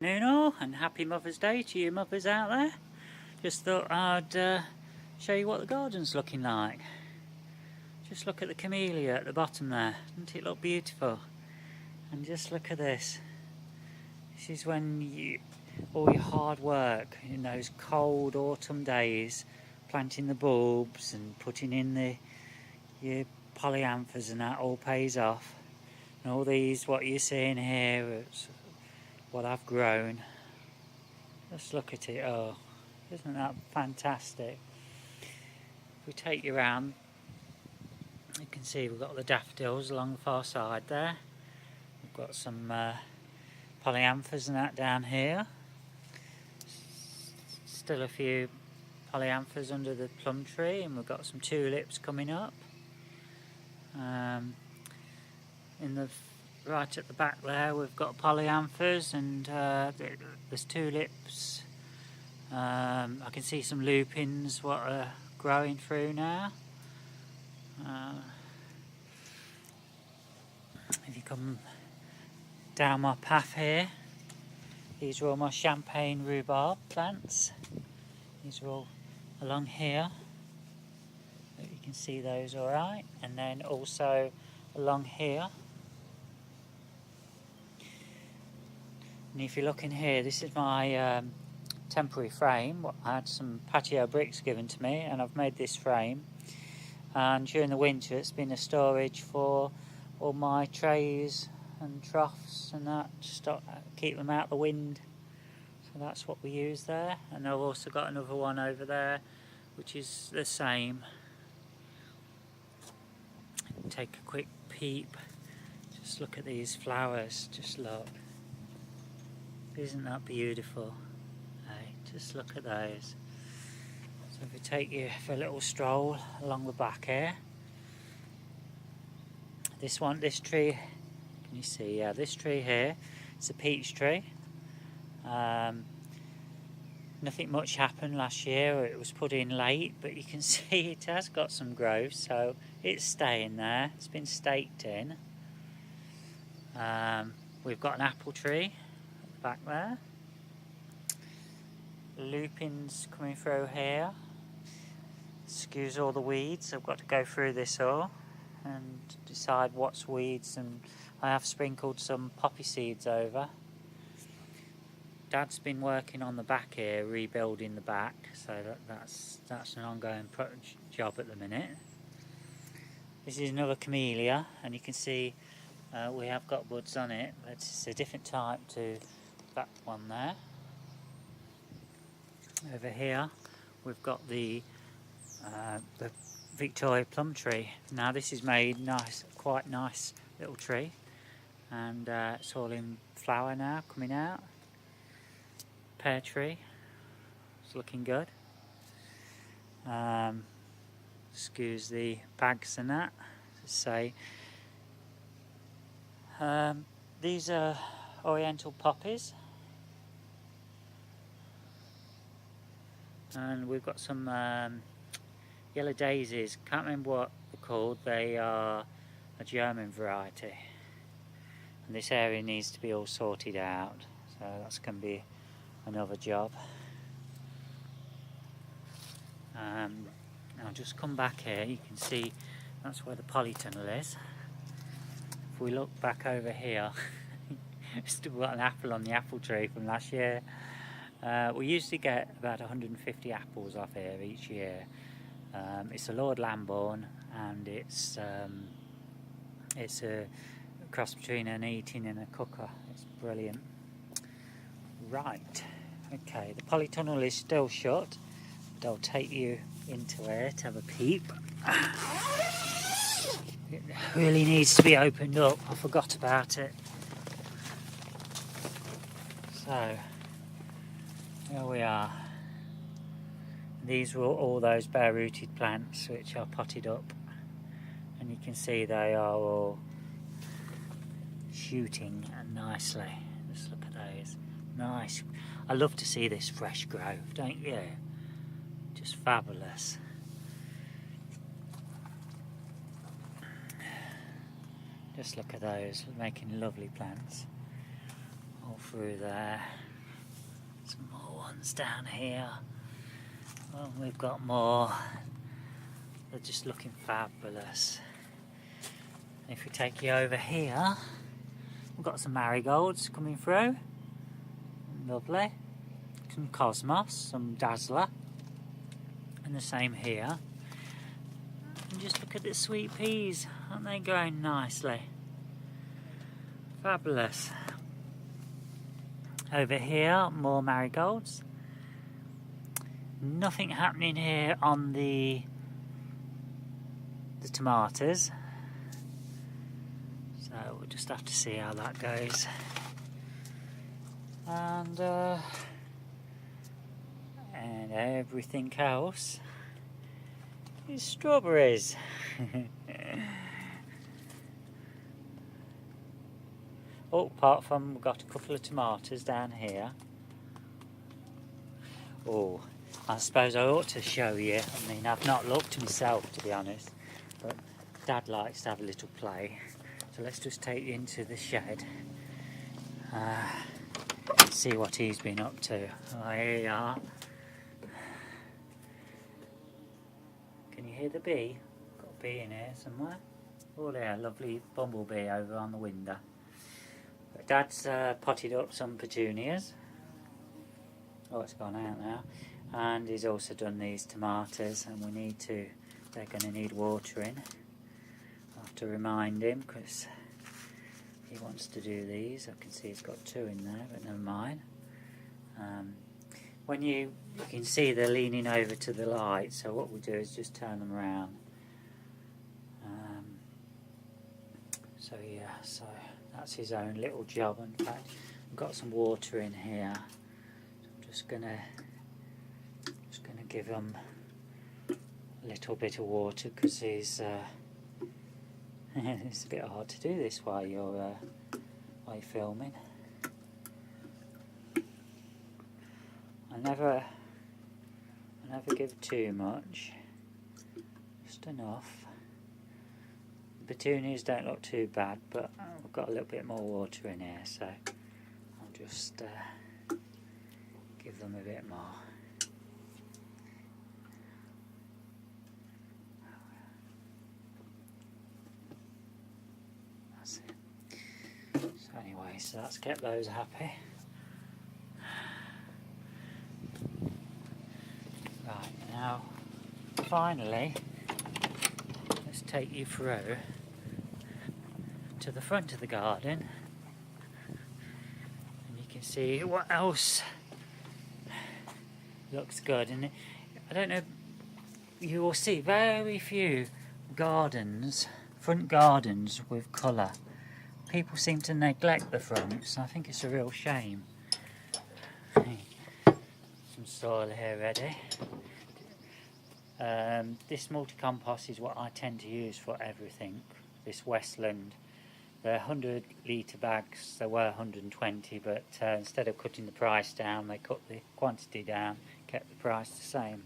Afternoon all, and happy Mother's Day to you mothers out there. Just thought I'd show you what the garden's looking like. Just look at the camellia at the bottom there, doesn't it look beautiful? And just look at this. This is when all your hard work in those cold autumn days, planting the bulbs and putting in your polyanthers and that all pays off. And all these, what you're seeing here, it's what I've grown. Just look at it. Oh, isn't that fantastic? If we take you around, you can see we've got the daffodils along the far side there. We've got some polyanthers and that down here. Still a few polyanthers under the plum tree, and we've got some tulips coming up. Right at the back there we've got polyanthers, and there's tulips. I can see some lupins what are growing through now. If you come down my path here, these are all my champagne rhubarb plants. These are all along here. You can see those alright, and then also along here. And if you look in here, this is my temporary frame. I had some patio bricks given to me, and I've made this frame. And during the winter, it's been a storage for all my trays and troughs and that, just to keep them out of the wind. So that's what we use there. And I've also got another one over there, which is the same. Take a quick peep. Just look at these flowers. Just look. Isn't that beautiful? Hey, just look at those. So if we take you for a little stroll along the back here. This tree, can you see? Yeah, this tree here, it's a peach tree. Nothing much happened last year. It was put in late, but you can see it has got some growth, so it's staying there. It's been staked in. We've got an apple tree back there. Lupins coming through here. Excuse all the weeds. I've got to go through this all and decide what's weeds, and I have sprinkled some poppy seeds over. Dad's been working on the back here, rebuilding the back, so that's an ongoing job at the minute. This is another camellia, and you can see we have got buds on it, but it's a different type to that one there. Over here we've got the Victoria plum tree. Now this is made nice, quite nice little tree, and it's all in flower now, coming out. Pear tree, it's looking good. Excuse the bags and that to say. These are oriental poppies, and we've got some yellow daisies. Can't remember what they're called. They are a German variety, and this area needs to be all sorted out, so that's going to be another job. I'll just come back here. You can see that's where the polytunnel is. If we look back over here, still got an apple on the apple tree from last year. We used to get about 150 apples off here each year. It's a Lord Lambourne, and it's a cross between an eating and a cooker. It's brilliant. Right, okay, the polytunnel is still shut, but I'll take you into it to have a peep. It really needs to be opened up. I forgot about it. So here we are. These were all those bare-rooted plants which are potted up, and you can see they are all shooting nicely. Just look at those. Nice. I love to see this fresh growth, don't you? Just fabulous. Just look at those, making lovely plants all through there. Some more ones down here. Oh, we've got more. They're just looking fabulous. If we take you over here, we've got some marigolds coming through. Lovely. Some cosmos, some dazzler. And the same here. And just look at the sweet peas. Aren't they growing nicely? Fabulous. Over here, more marigolds. Nothing happening here on the tomatoes. So we'll just have to see how that goes. And everything else is strawberries. Oh, apart from we've got a couple of tomatoes down here. Oh, I suppose I ought to show you. I mean, I've not looked myself, to be honest, but Dad likes to have a little play. So let's just take you into the shed. See what he's been up to. Oh, here you are. Can you hear the bee? Got a bee in here somewhere. Oh, there, lovely bumblebee over on the window. But Dad's potted up some petunias. Oh, it's gone out now. And he's also done these tomatoes, and they're going to need watering. I'll have to remind him because he wants to do these. I can see he's got two in there, but never mind. When you can see they're leaning over to the light, so what we do is just turn them around. So yeah, so that's his own little job. In fact, I've got some water in here. So I'm just gonna give him a little bit of water because he's it's a bit hard to do this while you're filming. I never give too much, just enough. The petunias don't look too bad, but I've got a little bit more water in here, so I'll just give them a bit more. That's it. So anyway, so that's kept those happy. Right, now finally let's take you through to the front of the garden and you can see what else looks good. And I don't know, you will see very few front gardens with colour. People seem to neglect the fronts. I think it's a real shame. Some soil here ready. This multi-compost is what I tend to use for everything. This Westland, they're 100 litre bags, they were 120, but instead of cutting the price down, they cut the quantity down, kept the price the same.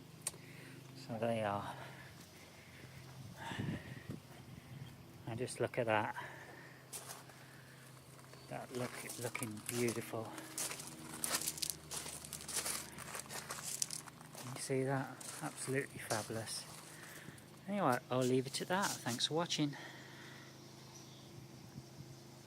So there you are. And just look at that. That looking beautiful. You see that? Absolutely fabulous. Anyway, I'll leave it at that. Thanks for watching.